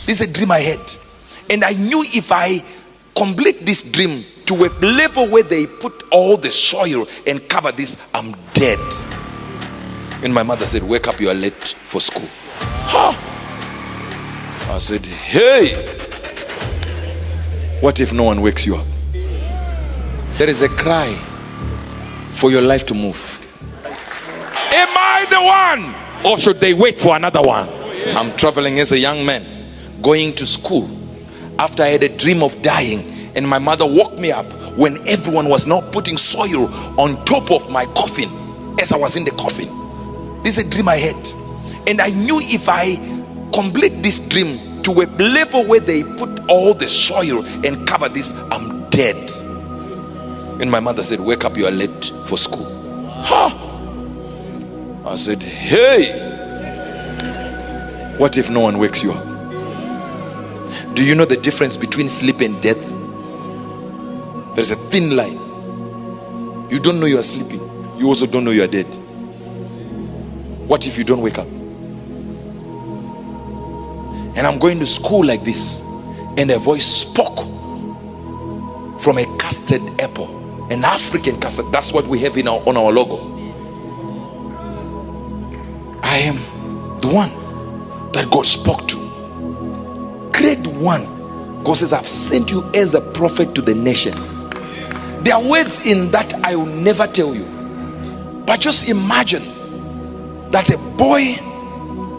This is a dream I had, and I knew if I complete this dream to a level where they put all the soil and cover this, I'm dead. And my mother said, wake up, you are late for school. Huh? I said, hey, what if no one wakes you up? There is a cry for your life to move. Am I the one, or should they wait for another one? I'm traveling as a young man, going to school after I had a dream of dying, and my mother woke me up when everyone was now putting soil on top of my coffin as I was in the coffin. This is a dream I had, and I knew if I complete this dream to a level where they put all the soil and cover this, I'm dead. And my mother said, wake up, you are late for school. Huh? I said, hey, what if no one wakes you up? Do you know the difference between sleep and death? There's a thin line. You don't know you are sleeping. You also don't know you are dead. What if you don't wake up? And I'm going to school like this, and a voice spoke from a custard apple, an African custard. That's what we have on our logo. I am the one that God spoke to. Grade 1, God says, I've sent you as a prophet to the nation. There are words in that I will never tell you, but just imagine that a boy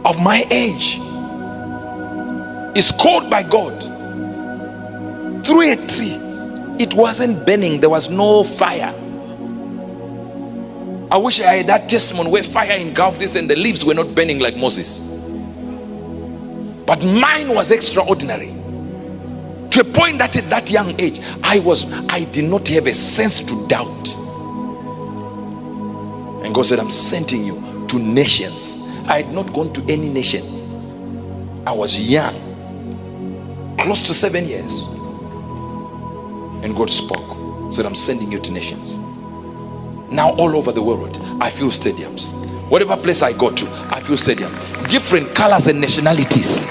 of my age is called by God through a tree. It wasn't burning, there was no fire. I wish I had that testimony where fire engulfed this and the leaves were not burning like Moses. But mine was extraordinary, to a point that at that young age I did not have a sense to doubt. And God said, I'm sending you to nations. I had not gone to any nation. I was young, close to 7 years, and God spoke, said, I'm sending you to nations. Now all over the world I feel stadiums. Whatever place I go to, I feel stadium. Different colors and nationalities.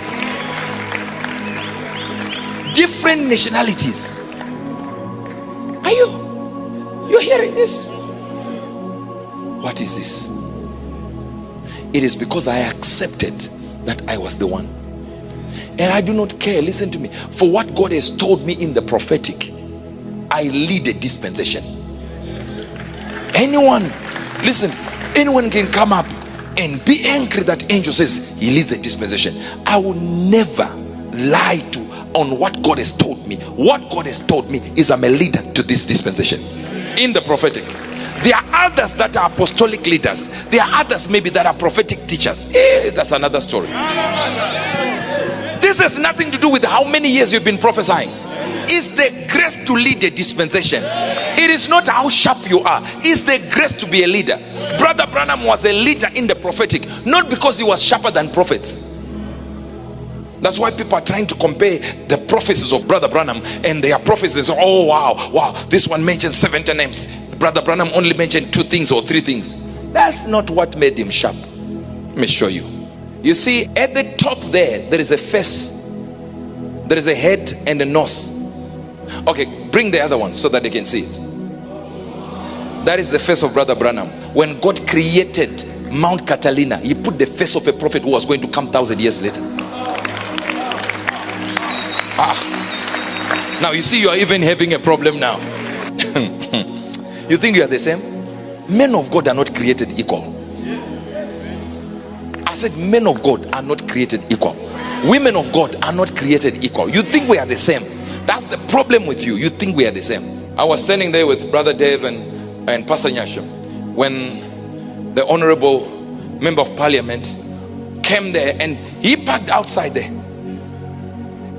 Different nationalities. Are you're hearing this? What is this? It is because I accepted that I was the one. And I do not care, listen to me, for what God has told me in the prophetic. I lead a dispensation. Anyone, listen, anyone can come up and be angry that angel says he leads a dispensation. I will never lie on what God has told me. What God has told me is I'm a leader to this dispensation in the prophetic. There are others that are apostolic leaders. There are others maybe that are prophetic teachers. That's another story. This has nothing to do with how many years you've been prophesying. It's the grace to lead a dispensation. It is not how sharp you are. It's the grace to be a leader. Brother Branham was a leader in the prophetic, not because he was sharper than prophets. That's why people are trying to compare the prophecies of Brother Branham and their prophecies. Oh wow, this one mentioned 70 names. Brother Branham only mentioned 2 things or 3 things. That's not what made him sharp. Let me show you. You see, at the top there is a face, there is a head and a nose. Okay, bring the other one so that they can see it. That is the face of Brother Branham. When God created Mount Catalina, he put the face of a prophet who was going to come 1,000 years later. Now you see, you are even having a problem now. You think you are the same? Men of God are not created equal. I said men of God are not created equal. Women of God are not created equal. You think we are the same. That's the problem with you. You think we are the same. I was standing there with Brother Dave and Pastor Nyasham when the Honorable Member of Parliament came there, and he parked outside there.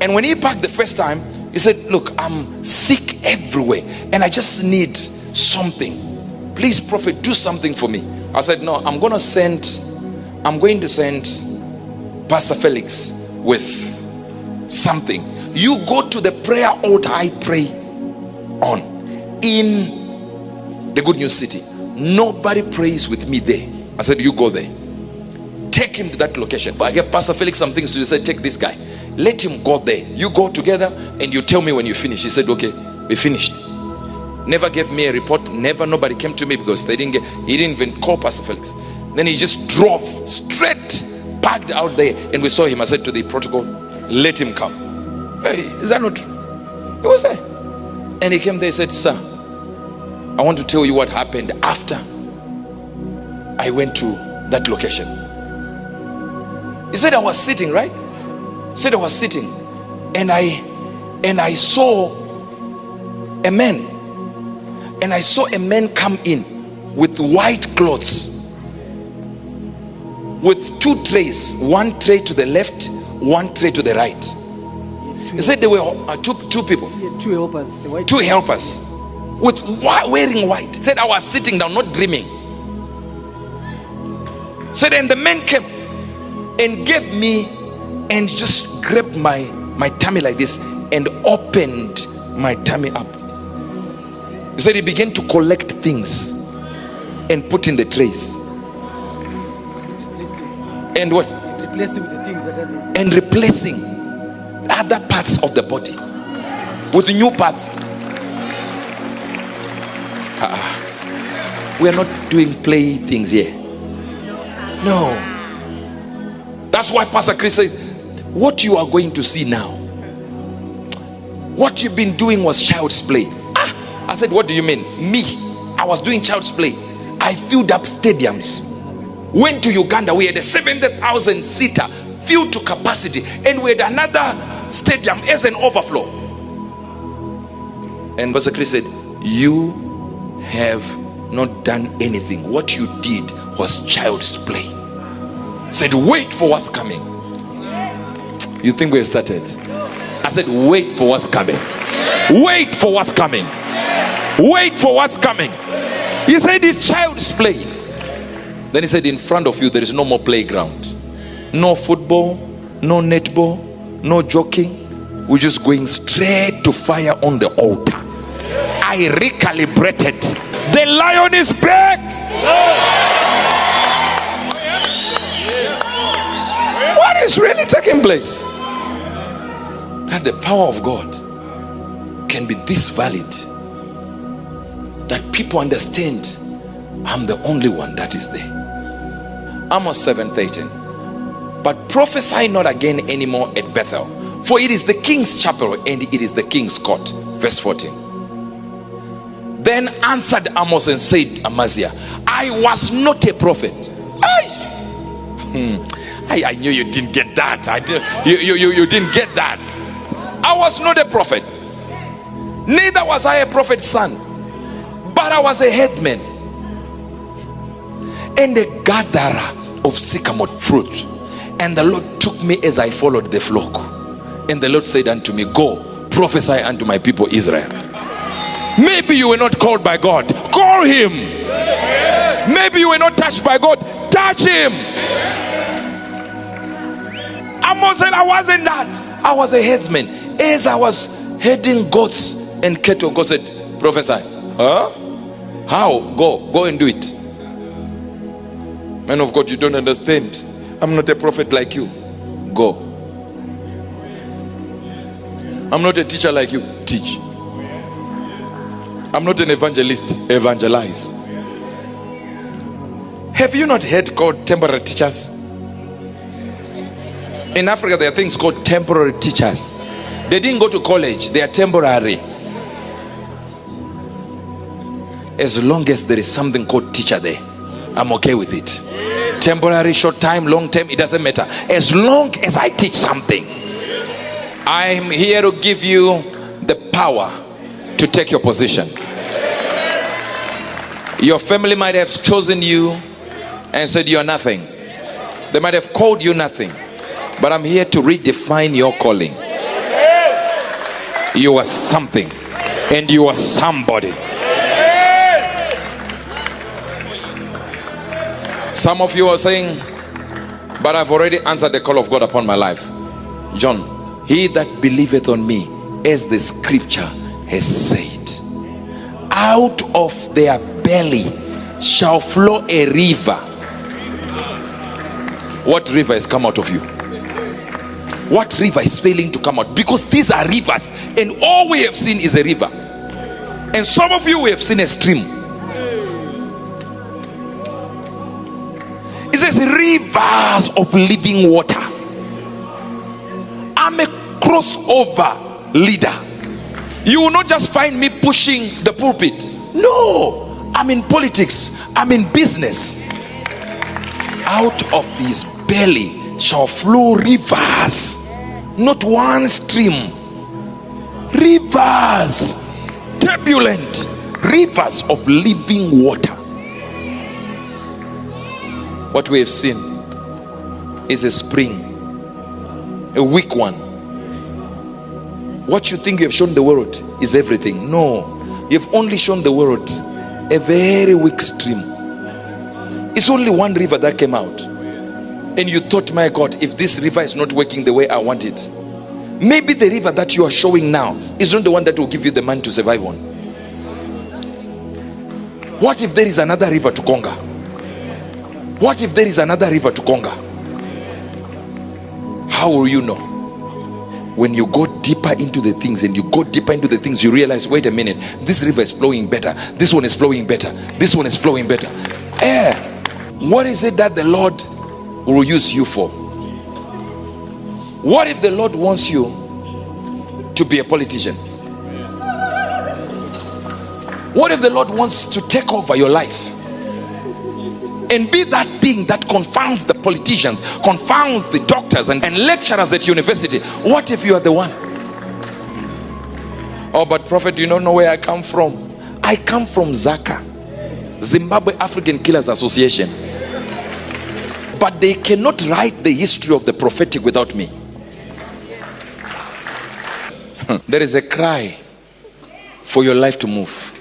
And when he parked the first time, he said, look, I'm sick everywhere and I just need something. Please, prophet, do something for me. I said, no, I'm going to send Pastor Felix with something. You go to the prayer altar I pray on in the Good News City. Nobody prays with me there. I said, you go there. take him to that location. But I gave Pastor Felix some things to do. He said, take this guy, let him go there, you go together and you tell me when you finish. He said, okay, we finished. Never gave me a report. Never, nobody came to me because he didn't even call Pastor Felix. Then he just drove straight, parked out there, and we saw him. I said to the protocol, let him come. Hey, is that not true? He was there. And he came there. He said, sir, I want to tell you what happened after I went to that location. He said, I was sitting, right? He said, I was sitting, and I saw a man. And I saw a man come in with white clothes, with two trays, one tray to the left, one tray to the right. He said there were two people, two helpers, two helpers with wearing white. He said, I was sitting down, not dreaming. He said, and the man came and gave me and just grabbed my tummy like this and opened my tummy up. He said he began to collect things and put in the trays. And what? Replacing the things that are there. And replacing other parts of the body with new parts. We are not doing play things here. No. That's why Pastor Chris says, what you are going to see now, what you've been doing was child's play. I said, what do you mean? Me, I was doing child's play. I filled up stadiums. Went to Uganda, we had a 70,000 seater filled to capacity, and we had another stadium as an overflow. And Pastor Chris said, you have not done anything. What you did was child's play. He said, wait for what's coming. You think we have started? I said, wait for what's coming. Wait for what's coming. Wait for what's coming. He said it's child's play. Then he said, in front of you there is no more playground, no football, no netball, no joking. We're just going straight to fire on the altar. I recalibrated. The lion is back. What is really taking place? That the power of God can be this valid, that people understand I'm the only one that is there. Amos 7:13. But prophesy not again anymore at Bethel, for it is the king's chapel and it is the king's court. Verse 14. Then answered Amos and said, Amaziah, I was not a prophet. I knew you didn't get that. You didn't get that. I was not a prophet, neither was I a prophet's son, but I was a headman and a gatherer of sycamore fruit. And the Lord took me as I followed the flock. And the Lord said unto me, go, prophesy unto my people Israel. Maybe you were not called by God, call him. Maybe you were not touched by God, touch him. Amos said, I wasn't that. I was a headsman. As I was heading goats and cattle, God said, prophesy. Huh? How? Go and do it. Man of God, you don't understand. I'm not a prophet like you. Go. I'm not a teacher like you. Teach. I'm not an evangelist. Evangelize. Have you not heard called temporary teachers? In Africa, there are things called temporary teachers. They didn't go to college. They are temporary. As long as there is something called teacher there, I'm okay with it. Temporary, short time, long term, it doesn't matter. As long as I teach something, I'm here to give you the power to take your position. Your family might have chosen you and said you're nothing. They might have called you nothing, but I'm here to redefine your calling. You are something and you are somebody. Some of you are saying, but I've already answered the call of God upon my life. John, he that believeth on me, as the scripture has said, out of their belly shall flow a river What river has come out of you? What river is failing to come out? Because these are rivers, and all we have seen is a river. And some of you, we have seen a stream. It says rivers of living water. I'm a crossover leader. You will not just find me pushing the pulpit. No, I'm in politics, I'm in business. Out of his belly shall flow rivers, not one stream. Rivers, turbulent rivers of living water. What we have seen is a spring, a weak one. What you think you have shown the world is everything. No, you've only shown the world a very weak stream. It's only one river that came out, and you thought, my God, if this river is not working the way I want it, maybe the river that you are showing now is not the one that will give you the money to survive on. What if there is another river to conquer? What if there is another river to conquer? How will you know? When you go deeper into the things, and you go deeper into the things, you realize, wait a minute, this river is flowing better, this one is flowing better, this one is flowing better. What is it that the Lord will use you for? What if the Lord wants you to be a politician? What if the Lord wants to take over your life and be that thing that confounds the politicians, confounds the doctors and lecturers at university? What if you are the one? Oh, but prophet, you don't know where I come from. I come from Zaka, Zimbabwe African Killers Association. But they cannot write the history of the prophetic without me. There is a cry for your life to move.